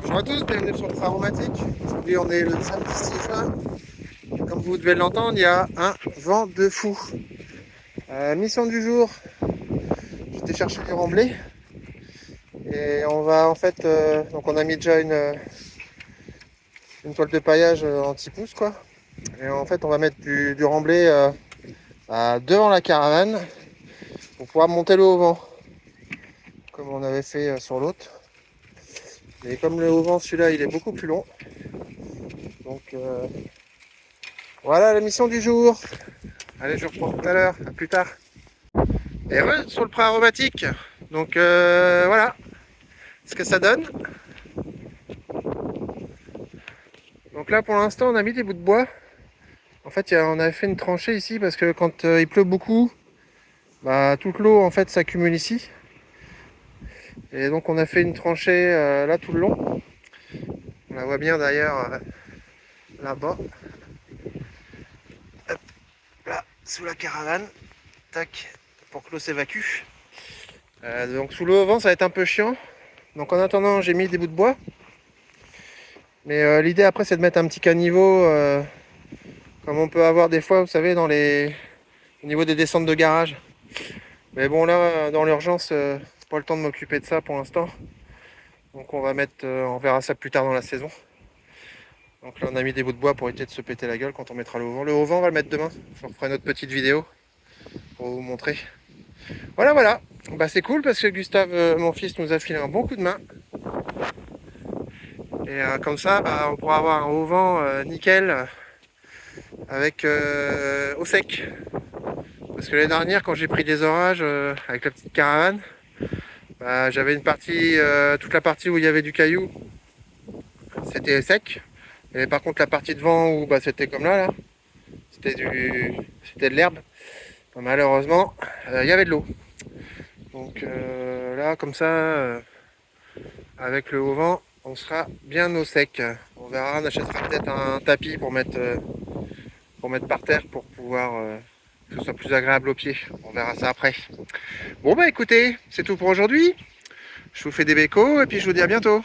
Bonjour à tous, bienvenue sur le phare aromatique. Aujourd'hui on est le samedi 6 juin. Comme vous devez l'entendre, il y a un vent de fou. Mission du jour, j'étais chercher du remblai. Et on va en fait, donc on a mis déjà une toile de paillage anti-pouce quoi. Et en fait on va mettre du remblai devant la caravane pour pouvoir monter le haut-vent. Comme on avait fait sur l'autre. Mais comme le haut-vent celui-là il est beaucoup plus long. Donc voilà la mission du jour. Allez, je reprends tout à l'heure, à plus tard. Et ouais, sur le pré aromatique. Donc voilà ce que ça donne. Donc là pour l'instant on a mis des bouts de bois. En fait on avait fait une tranchée ici parce que quand il pleut beaucoup, bah, toute l'eau en fait s'accumule ici. Et donc on a fait une tranchée là tout le long. On la voit bien d'ailleurs là-bas. Hop, là, sous la caravane. Tac, pour que l'eau s'évacue. Donc sous le vent ça va être un peu chiant. Donc en attendant j'ai mis des bouts de bois. Mais l'idée après c'est de mettre un petit caniveau comme on peut avoir des fois, vous savez, au niveau des descentes de garage. Mais bon là, dans l'urgence, pas le temps de m'occuper de ça pour l'instant. Donc on va mettre, on verra ça plus tard dans la saison. Donc là on a mis des bouts de bois pour éviter de se péter la gueule quand on mettra le haut-vent. Le haut-vent on va le mettre demain. Je referai notre petite vidéo pour vous montrer. Voilà. Bah c'est cool parce que Gustave, mon fils, nous a filé un bon coup de main. Et comme ça, bah, on pourra avoir un haut-vent nickel avec au sec. Parce que l'année dernière, quand j'ai pris des orages avec la petite caravane, bah, j'avais une partie, toute la partie où il y avait du caillou, c'était sec. Et par contre, la partie devant où bah, c'était comme là, c'était de l'herbe. Bah, malheureusement, il y avait de l'eau. Donc là, comme ça, avec le haut vent, on sera bien au sec. On verra, on achètera peut-être un tapis pour mettre par terre pour pouvoir que ce soit plus agréable aux pieds. On verra ça après. Bon bah écoutez, c'est tout pour aujourd'hui. Je vous fais des bécos et puis je vous dis à bientôt.